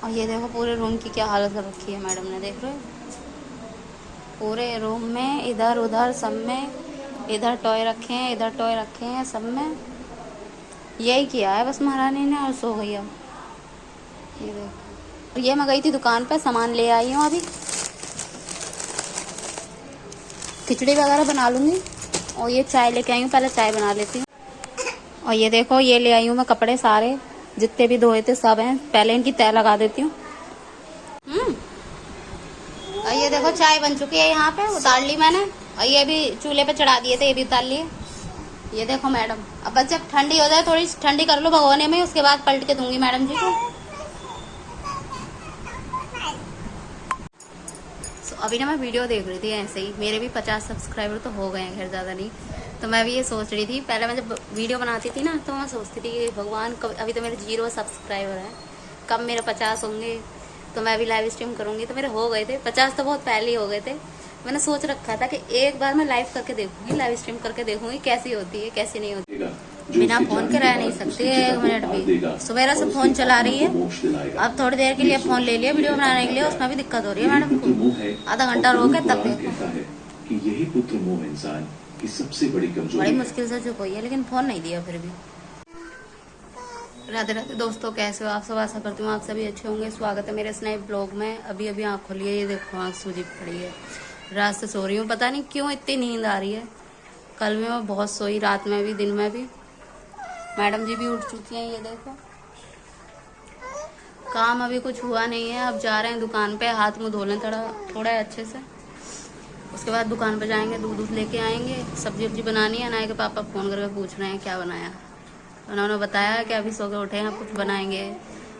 और ये देखो पूरे रूम की क्या हालत कर रखी है मैडम ने, देख रहे हो? पूरे रूम में इधर उधर सब में, इधर टॉय रखे हैं, इधर टॉय रखे हैं, सब में यही किया है बस महारानी ने, और सो गई अब। ये देखो, ये मैं गई थी दुकान पे, सामान ले आई हूँ अभी, खिचड़ी वगैरह बना लूँगी। और ये चाय लेके आई हूँ, पहले चाय बना लेती हूँ। और ये देखो, ये ले आई हूँ मैं कपड़े सारे, जितने भी धोए थे सब हैं, पहले इनकी तह लगा देती हूँ। और ये देखो चाय बन चुकी है, यहाँ पे उतार ली मैंने, और ये भी चूल्हे पे चढ़ा दिए थे, ये भी उतार लिए। ये देखो मैडम, अब बस जब ठंडी हो जाए, थोड़ी ठंडी कर लो भगोने में, उसके बाद पलट के दूंगी मैडम जी को। अभी ना मैं वीडियो देख रही थी ऐसे ही, मेरे भी 50 सब्सक्राइबर तो हो गए हैं, खैर ज़्यादा नहीं। तो मैं भी ये सोच रही थी, पहले मैं जब वीडियो बनाती थी ना, तो मैं सोचती थी कि भगवान कब, अभी तो मेरे 0 सब्सक्राइबर है, कब मेरे 50 होंगे तो मैं भी लाइव स्ट्रीम करूँगी। तो मेरे हो गए थे 50, तो बहुत पहले ही हो गए थे। मैंने सोच रखा था कि एक बार मैं लाइव करके देखूंगी, लाइव स्ट्रीम करके देखूंगी कैसी होती है कैसी नहीं होती। बिना फोन के रह नहीं सकती है 1 मिनट भी। सुबह से फोन चला रही है, अब थोड़ी देर के लिए फोन ले लिया वीडियो बनाने के लिए, उसमें भी दिक्कत हो रही है मैडम को। आधा घंटा रोके तब देखो, यही पुत्र मोह इंसान की सबसे बड़ी कमजोरी, बड़ी मुश्किल से चुप हुई है, लेकिन फोन नहीं दिया फिर भी। राधे राधे दोस्तों, कैसे हो आप सब? आशा करती हूँ आप सभी अच्छे होंगे। स्वागत है मेरे इस नए ब्लॉग में। अभी अभी आँख खोली है, ये देखो आँख सूजी पड़ी है, रात से सो रही हूँ, पता नहीं क्यों इतनी नींद आ रही है। कल भी मैं बहुत सोई, रात में भी, दिन में भी। मैडम जी भी उठ चुकी हैं, ये देखो। काम अभी कुछ हुआ नहीं है, अब जा रहे हैं दुकान पे, हाथ मुँह धो लें थोड़ा अच्छे से, उसके बाद दुकान पे जाएंगे, दूध लेके आएंगे, सब्जी वब्जी बनानी है। अनाया के पापा फ़ोन करके पूछ रहे हैं क्या बनाया, उन्होंने बताया कि अभी सो के उठे हैं, कुछ बनाएंगे,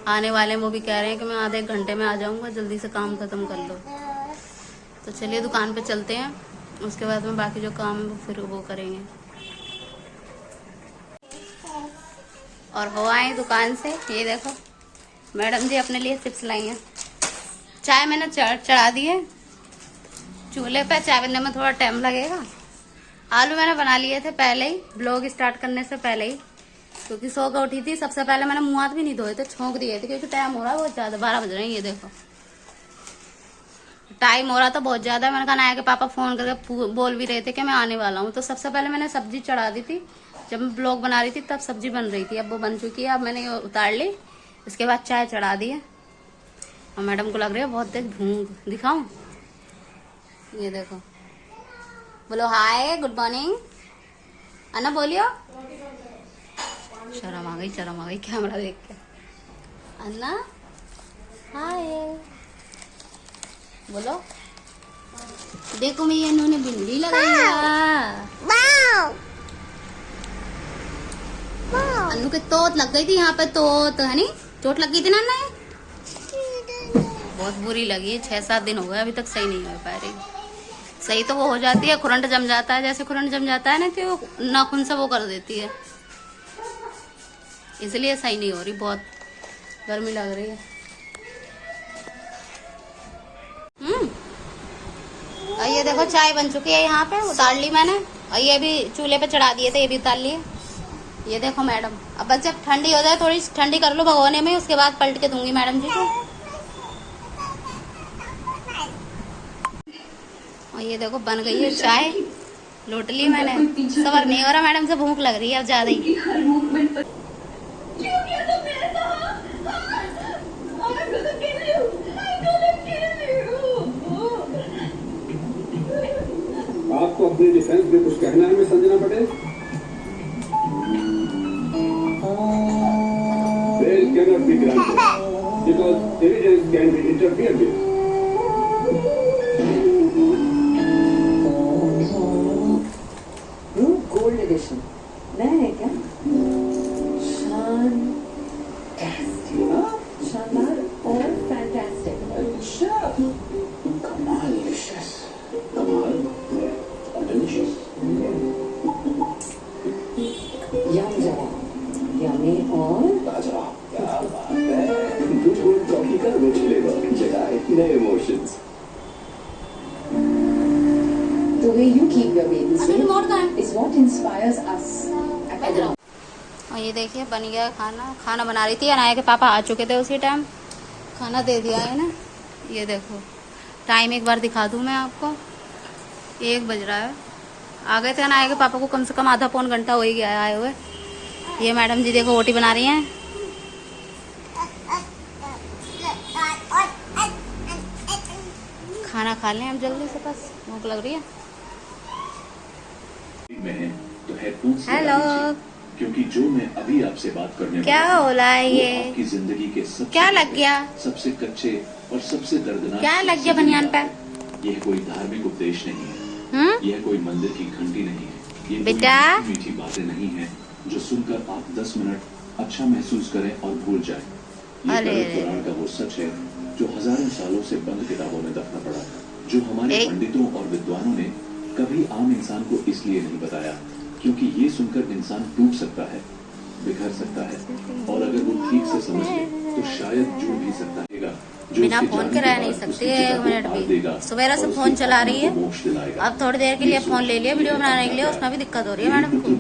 आने वाले हैं। वो भी कह रहे हैं कि मैं आधे एक घंटे में आ जाऊंगा, जल्दी से काम खत्म कर लो। तो चलिए दुकान पे चलते हैं, उसके बाद में बाकी जो काम है वो फिर वो करेंगे। और हो आए दुकान से, ये देखो मैडम जी अपने लिए चिप्स लाई हैं। चाय मैंने चढ़ा दी है चूल्हे पे, चाय बनने में थोड़ा टाइम लगेगा। आलू मैंने बना लिए थे पहले ही, ब्लॉग स्टार्ट करने से पहले ही, क्योंकि सो के उठी थी। सबसे पहले मैंने मुँह हाथ भी नहीं धोए थे, छोंक दिए थे, क्योंकि टाइम हो रहा है बहुत ज्यादा, 12 बज रहे हैं। ये देखो टाइम हो रहा था बहुत ज्यादा। मैंने कहा नाया के पापा फोन करके बोल भी रहे थे कि मैं आने वाला हूँ। तो सबसे पहले मैंने सब्जी चढ़ा दी थी, जब मैं ब्लॉग बना रही थी तब सब्जी बन रही थी, अब वो बन चुकी है, अब मैंने उतार ली। इसके बाद चाय चढ़ा दी है, और मैडम को लग रही है बहुत तेज भूख। दिखाऊं? ये देखो, बोलो हाय, गुड मॉर्निंग अन्ना, बोलियो। शर्म आ गई कैमरा देख के। अन्ना हाय बोलो। देखो मैं, इन्होंने भिंडी लगाई है। अन्नू के तोत लग गई थी यहाँ पे, तोत है नी, चोट लग गई थी ना अन्ना, बहुत बुरी लगी। 6-7 दिन हो गए, अभी तक सही नहीं हो पा रही। सही तो वो हो जाती है, खुरंट जम जाता है, जैसे खुरंट जम जाता है ना, तो नाखून से वो कर देती है, इसलिए सही नहीं हो रही, बहुत गर्मी लग रही है। और ये देखो चाय बन चुकी है, यहाँ पे उतार ली मैंने, और ये भी चूल्हे पे चढ़ा दिए थे, ये भी उतार लिए। ये देखो मैडम, अब बस जब ठंडी हो जाए, थोड़ी ठंडी कर लो भगोने में, उसके बाद पलट के दूंगी मैडम जी को। और ये देखो बन गई है चाय, लौट ली मैंने। सबर नहीं हो रहा, मैडम से भूख लग रही है अब ज्यादा ही। आपको अपने डिफेंस में कुछ कहना है miss Sanjana Patel? Bail cannot be granted because evidence can be interfered with. Gold edition नया है क्या? शानदार और फैंटास्टिक। कमाल डिशेस, कमाल डिलीशियस, यम जवाब, यमी और लाजवाब। क्या बात है, गुड गोल्ड कॉफी का रिच फ्लेवर जगाए नए emotions. The way you keep your baby safe is what inspires us. और ये देखिए बन गया खाना बना रही थी, अनाया के पापा आ चुके थे उसी टाइम। खाना दे दिया है ना। ये देखो टाइम एक बार दिखा दूं मैं आपको, 1 बज रहा है। आ गए थे ना, आएगा पापा को कम से कम आधा पौन घंटा हो ही गया है आए हुए। ये मैडम जी देखो रोटी बना रही हैं। खाना खा लें अब जल्दी से, बस भूख लग रही है। में है तो हेडफोन से हेलो। लगा लीजिए, क्योंकि जो मैं अभी आपसे बात करने क्या वाला हूं, हो रहा है वो ये? आपकी जिंदगी के सबसे क्या लग गया? सबसे कच्चे और सबसे दर्दनाक क्या लग सबसे गया बनियान जुड़ी पे? बात है। यह कोई धार्मिक उपदेश नहीं है, यह कोई मंदिर की घंटी नहीं है, ये बेटा? कोई मीठी बातें नहीं है जो सुनकर आप 10 मिनट अच्छा महसूस करें और भूल जाएं। ये अरे गलत कुरान का वो सच है जो हजारों सालों से बंद किताबों में दफना पड़ा है, जो हमारे पंडितों और विद्वानों ने कभी आम इंसान को इसलिए नहीं बताया क्योंकि ये सुनकर इंसान टूट सकता है, बिखर सकता है, और अगर वो ठीक से समझ ले तो शायद जुड़ भी सकता है। बिना फोन के रह नहीं सकती है 1 मिनट भी। सुबह से फोन चला रही है, अब थोड़ी देर के लिए फोन ले लिया वीडियो बनाने के लिए, उसमें भी दिक्कत हो रही है मैडम को।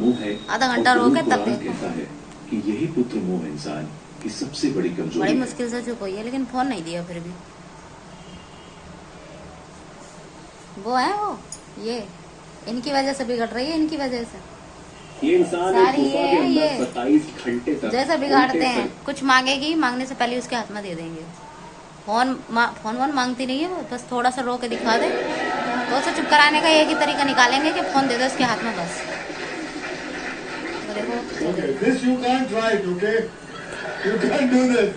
आधा घंटा रो के तब देखो। कहता है कि यही पुत्र मोह इंसान की सबसे बड़ी कमजोरी बड़ी है। मुश्किल से चुप हुई है, लेकिन फोन नहीं दिया फिर भी। वो है वो, ये इनकी वजह से बिगड़ रही है, इनकी वजह से। ये इंसान एक सारी गुफा ये के है, अंदर ये 27 घंटे तक जैसा बिगाड़ते हैं। कुछ मांगेगी, मांगने से पहले उसके हाथ में दे देंगे। फोन वोन मांगती नहीं है वो, बस थोड़ा सा रो के दिखा दे तो उसे चुप कराने का एक ही तरीका निकालेंगे कि फोन दे दो उसके हाथ में बस। तो देखो Okay, this you can't write, okay? You can't do this.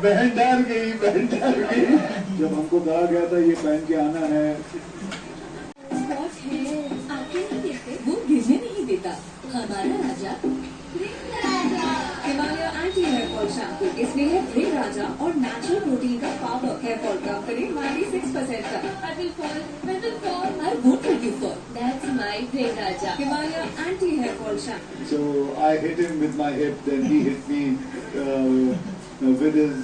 बहन डर गई, बहन डर गई। जब हमको कहा गया था ये पहन के आना है, आके नहीं देखते, वो गिरने नहीं देता। हमारा राजा Himalaya anti hair fall shampoo, इसमें है ग्रे राजा और नेचुरल प्रोटीन का पावर। हेयर फॉल कम करे 96% तक। I will fall. I won't let you fall. That's my grey raja. Himalaya anti hair fall shampoo. so I hit him with my hip, then he hit me with his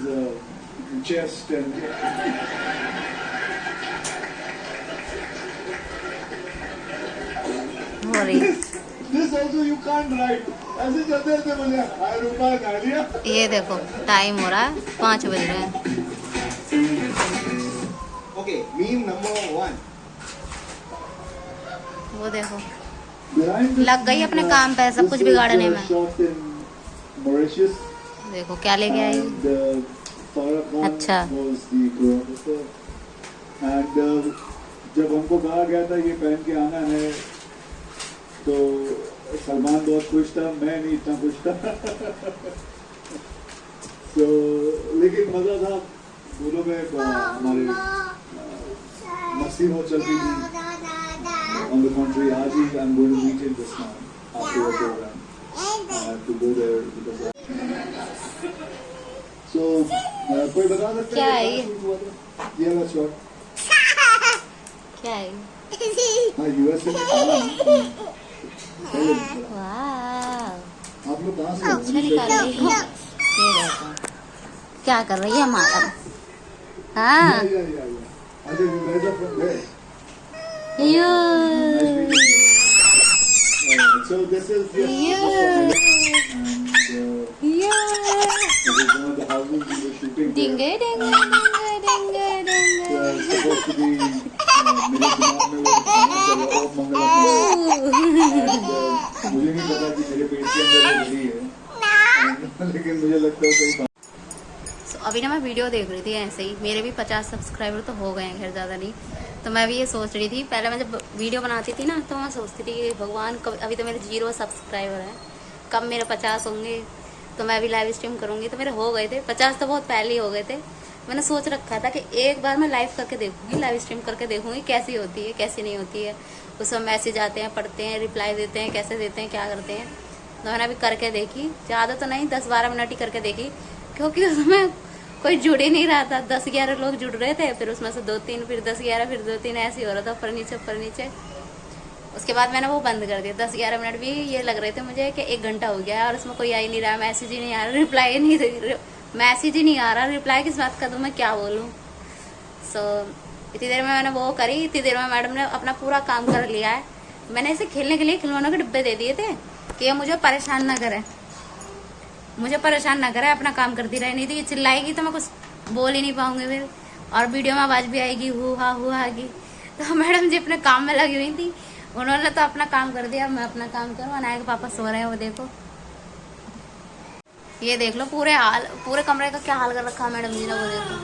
chest and हो रही। this also you can't write. ऐसे चलते थे बोले हाय रुपा खा लिया। ये देखो टाइम हो रहा है, 5 बज रहे हैं। Okay, meme number 1. वो देखो Behind this लग गई अपने काम पे, सब this कुछ was, बिगाड़ने में। shot in Mauritius. देखो क्या लेके आई। And Farah Khan अच्छा। was the choreographer. And जब हमको कहा गया था ये पहन के आना है, तो सलमान बहुत खुश था, मैं नहीं इतना खुश था। so, लेकिन मजा था, दोनों में हमारे मस्ती बहुत चलती थी। On the contrary, आज ही I'm going to meet him just now after the program. I have to go there because so कोई बता सकता क्या है है ये? क्या हुआ था? ये वाला शॉट क्या है? हाँ यूएसए में था। वाह, आप लोग कहाँ से अच्छा निकाल रही है। ये देखो क्या कर रही है हमारा। हाँ अच्छा you guys are from there. You So this is just Yeah. and you it was one of the houses we were shooting there. Dinge Dinge Dinge Dinge Dinge. It's supposed to be मेरे दिमाग में वो गाना चल रहा ओम मंगलम and मुझे नहीं पता कि मेरे पेट के अंदर वो रही है, लेकिन मुझे लगता है कहीं अभी ना मैं वीडियो देख रही थी ऐसे ही, मेरे भी 50 सब्सक्राइबर तो हो गए हैं, खैर ज़्यादा नहीं। तो मैं भी ये सोच रही थी, पहले मैं जब वीडियो बनाती थी ना तो मैं सोचती थी कि भगवान कब, अभी तो मेरे 0 सब्सक्राइबर हैं, कब मेरे 50 होंगे तो मैं भी लाइव स्ट्रीम करूँगी। तो मेरे हो गए थे 50, तो बहुत पहले ही हो गए थे। मैंने सोच रखा था कि एक बार मैं लाइव करके देखूँगी, लाइव स्ट्रीम करके देखूँगी कैसी होती है कैसी नहीं होती है। उसमें मैसेज आते हैं, पढ़ते हैं, रिप्लाई देते हैं, कैसे देते हैं, क्या करते हैं। तो मैंने अभी करके देखी, ज़्यादा तो नहीं 10-12 मिनट ही करके देखी, क्योंकि उसमें कोई जुड़ ही नहीं रहा था। 10-11 लोग जुड़ रहे थे, फिर उसमें से 2-3, फिर 10-11, फिर 2-3 ऐसे ही हो रहा था, ऊपर नीचे। उसके बाद मैंने वो बंद कर दिया। 10-11 मिनट भी ये लग रहे थे मुझे कि 1 घंटा हो गया और उसमें कोई आ ही नहीं रहा, मैसेज ही नहीं आ रहा, रिप्लाई नहीं, मैसेज ही नहीं आ रहा, रिप्लाई किस बात का दूँ, मैं क्या बोलूँ। सो इतनी देर में मैंने वो करी, इतनी देर में मैडम ने अपना पूरा काम कर लिया है। मैंने इसे खेलने के लिए खिलौनों के डिब्बे दे दिए थे कि ये मुझे परेशान ना करे, अपना काम करती रहे। नहीं तो ये चिल्लाएगी तो मैं कुछ बोल ही नहीं पाऊंगी फिर, और वीडियो में आवाज भी आएगी हु हा की। तो मैडम जी अपने काम में लगी हुई थी, उन्होंने तो अपना काम कर दिया, मैं अपना काम करूँ। अनाया के पापा सो रहे हैं, वो देखो, ये देख लो पूरे कमरे का क्या हाल कर रखा है मैडम जी ने, वो देखो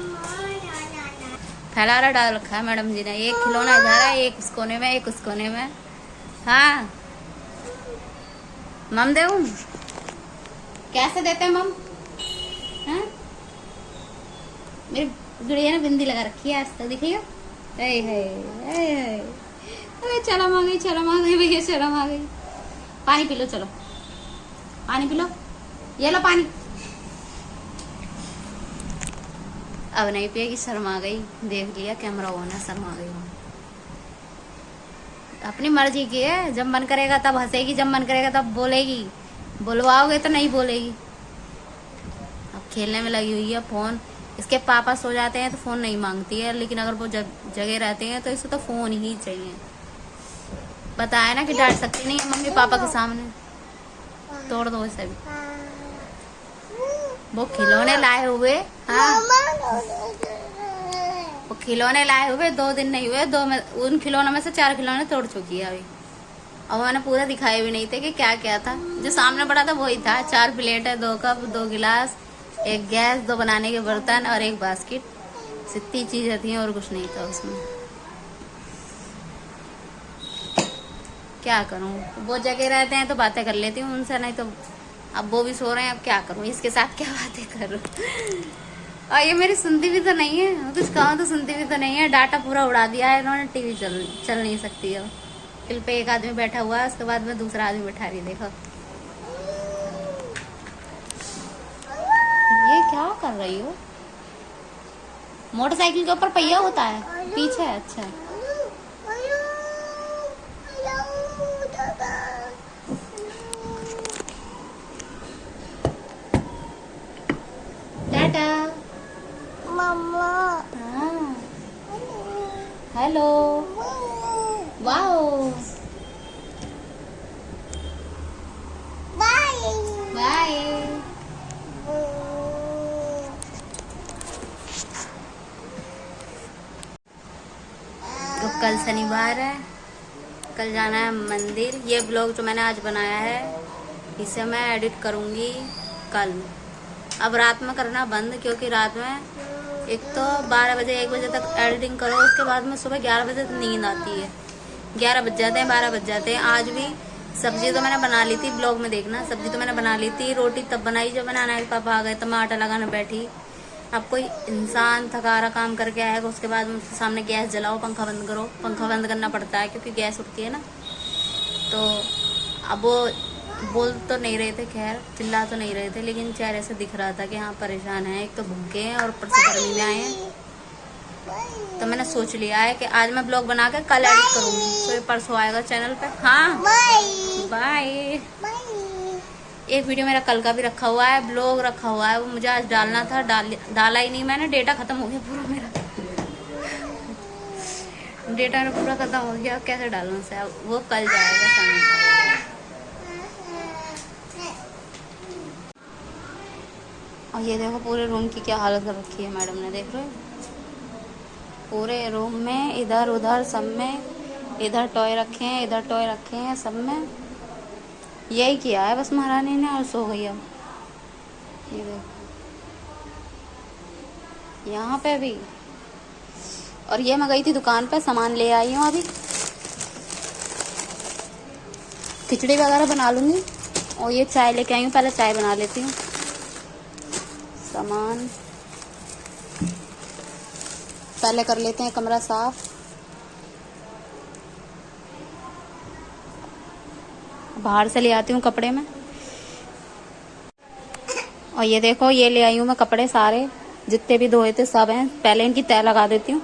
फैलारा डाल रखा है मैडम जी ने। एक खिलौना इधर है, एक उस कोने में, एक उस कोने में। हाँ मम दे, कैसे देते हैं मम? हाँ? मेरी गुड़िया ने बिंदी लगा रखी है आज तक, देखिए। अरे शर्म आ गई भैया, शर्म आ गई। पानी पी लो, चलो पानी पी लो, ये लो पानी। अब नहीं पिएगी, शर्म आ गई, देख लिया कैमरा ऑन है, शर्म आ गई। अपनी मर्जी की है, जब मन करेगा तब हंसेगी, जब मन करेगा तब बोलेगी, बुलवाओगे तो नहीं बोलेगी। अब खेलने में लगी हुई है। फोन इसके पापा सो जाते हैं तो फोन नहीं मांगती है, लेकिन अगर वो जगह रहते हैं तो इसे तो फोन ही चाहिए। बताया ना कि डांट सकती नहीं है मम्मी पापा के सामने, तोड़ दो इसे भी। वो खिलौने लाए हुए, हाँ वो खिलौने लाए हुए 2 दिन नहीं हुए, उन खिलौनों में से 4 खिलौने तोड़ चुकी है अभी। और मैंने पूरा दिखाए भी नहीं थे कि क्या क्या था। जो सामने पड़ा था वही था, 4 प्लेट है, 2 कप, 2 गिलास, 1 गैस, 2 बनाने के बर्तन और 1 बास्केट। इतनी चीजें थी और कुछ नहीं था उसमें। क्या करूं, वो जगह रहते हैं तो बातें कर लेती हूँ उनसे, नहीं तो अब वो भी सो रहे हैं, अब क्या करूं, इसके साथ क्या बातें करूं। और ये मेरी सुनती भी तो नहीं है, मैं कुछ कहूँ तो सुनती भी तो नहीं है। डाटा पूरा उड़ा दिया है इन्होंने, टीवी चल नहीं सकती है। फिर पे एक आदमी बैठा हुआ है, उसके बाद में दूसरा आदमी बैठा रही, देखो ये क्या कर रही हो। मोटरसाइकिल के ऊपर पहिया होता है पीछे, अच्छा टाटा मम्मा। हाँ हेलो, वाओ, बाय बाय। तो कल शनिवार है, कल जाना है मंदिर। ये ब्लॉग जो मैंने आज बनाया है इसे मैं एडिट करूँगी कल। अब रात में करना बंद, क्योंकि रात में एक तो 12 बजे 1 बजे तक एडिटिंग करो, उसके बाद में सुबह 11 बजे तक नींद आती है। 11 बज जाते हैं, 12 बज जाते हैं। आज भी सब्जी तो मैंने बना ली थी, ब्लॉग में देखना, सब्जी तो मैंने बना ली थी। रोटी तब बनाई जब मैंने अनाया के पापा आ गए, तब मैं आटा लगाने बैठी। अब कोई इंसान थकारा काम करके आएगा, उसके बाद उसके सामने गैस जलाओ, पंखा बंद करो। पंखा बंद करना पड़ता है क्योंकि गैस उठती है ना। तो अब वो बोल तो नहीं रहे थे, खैर चिल्ला तो नहीं रहे थे, लेकिन चेहरे से दिख रहा था कि हाँ परेशान है। एक तो भूखे हैं और ऊपर से गर्मी में आए हैं। तो मैंने सोच लिया है कि आज मैं ब्लॉग बना के कल एडिट करूँगी, तो ये परसों आएगा चैनल पे। हाँ बाय। एक वीडियो मेरा कल का भी रखा हुआ है, ब्लॉग रखा हुआ है, वो मुझे आज डालना था, डाला ही नहीं मैंने। डेटा खत्म हो गया पूरा मेरा, डेटा पूरा खत्म हो गया, कैसे डालूं उसे। वो कल जाएगा सामने। और ये देखो पूरे रूम की क्या हालत कर रखी है मैडम ने, देख रहे हो। पूरे रूम में इधर उधर सब में, इधर टॉय रखे हैं, इधर टॉय रखे हैं, सब में यही किया है बस महारानी ने, और सो गई। अब ये देखो यहाँ पे भी। और ये मैं गई थी दुकान पे, सामान ले आई हूँ। अभी खिचड़ी वगैरह बना लूँगी, और ये चाय लेके आई हूँ, पहले चाय बना लेती हूँ। सामान पहले कर लेते हैं कमरा साफ। बाहर से ले आती हूँ कपड़े में। और ये देखो, ये ले आई हूँ मैं कपड़े सारे, जितने भी धोए थे सब हैं। पहले इनकी तह लगा देती हूँ,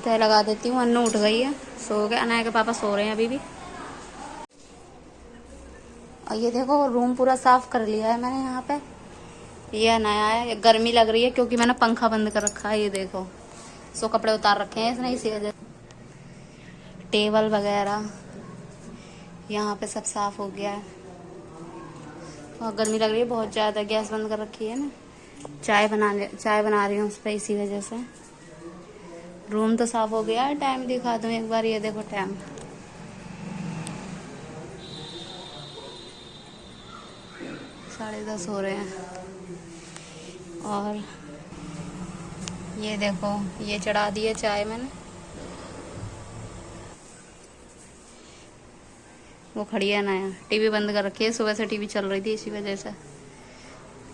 तह लगा देती हूँ। अन्नू उठ गई है, सो गए। अनाया के पापा सो रहे हैं अभी भी। और ये देखो रूम पूरा साफ कर लिया है मैंने यहाँ पे। ये अनाया है, गर्मी लग रही है क्योंकि मैंने पंखा बंद कर रखा है। ये देखो सो कपड़े उतार रखे हैं इसने, इसी वजह। टेबल वगैरह यहाँ पे सब साफ हो गया है। और गर्मी लग रही है बहुत ज़्यादा, गैस बंद कर रखी है ना। चाय बना रही हूँ उस पर, इसी वजह से। रूम तो साफ हो गया। टाइम दिखा दूँ एक बार, ये देखो टाइम 10:30 हो रहे हैं। और ये देखो, ये चढ़ा दी है चाय मैंने। वो खड़ी है ना, टीवी बंद कर रखी है, सुबह से टीवी चल रही थी इसी वजह से,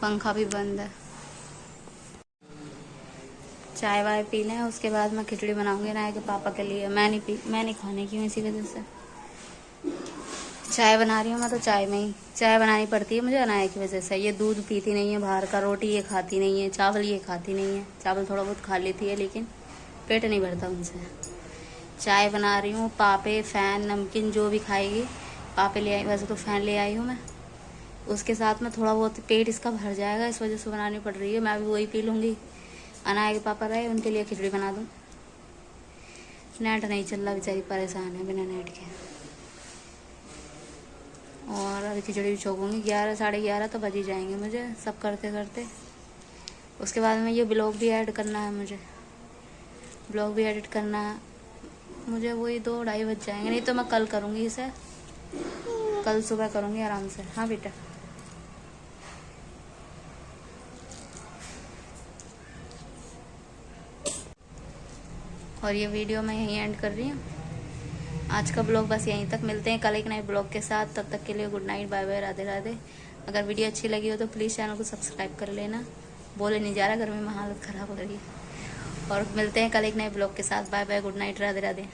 पंखा भी बंद है। चाय वाय पी लें, उसके बाद मैं खिचड़ी बनाऊंगी ना के पापा के लिए। मैं नहीं खाने की हूँ, इसी वजह से चाय बना रही हूँ मैं। तो चाय में ही चाय बनानी पड़ती है मुझे अनाया की वजह से। ये दूध पीती नहीं है बाहर का, रोटी ये खाती नहीं है, चावल ये खाती नहीं है। चावल थोड़ा बहुत खा लेती है लेकिन पेट नहीं भरता उनसे। चाय बना रही हूँ, पापे, फ़ैन, नमकीन जो भी खाएगी। पापे ले आई, वैसे तो फ़ैन ले आई हूँ मैं। उसके साथ में थोड़ा बहुत पेट इसका भर जाएगा, इस वजह से बनानी पड़ रही है। मैं भी वही पी लूँगी। अनाया के पापा रहे, उनके लिए खिचड़ी बना दूँ। नेट नहीं चल रहा, बेचारी परेशान है बिना नेट के। और अभी खिचड़ी भी छोकूँगी। 11 साढ़े 11 तो बज ही जाएंगे मुझे सब करते करते। उसके बाद में ये ब्लॉग भी ऐड करना है मुझे, ब्लॉग भी एडिट करना है मुझे। वही 2-2:30 बज जाएंगे। नहीं तो मैं कल करूँगी इसे, कल सुबह करूँगी आराम से। हाँ बेटा। और ये वीडियो मैं यहीं एंड कर रही हूँ। आज का ब्लॉग बस यहीं तक। मिलते हैं कल एक नए ब्लॉग के साथ। तब तक के लिए good night, bye bye, Radhe Radhe. अगर वीडियो अच्छी लगी हो तो प्लीज़ चैनल को सब्सक्राइब कर लेना। बोले नहीं जा रहा, गर्मी में हालत ख़राब हो रही है। और मिलते हैं कल एक नए ब्लॉग के साथ। Bye bye, good night, Radhe Radhe.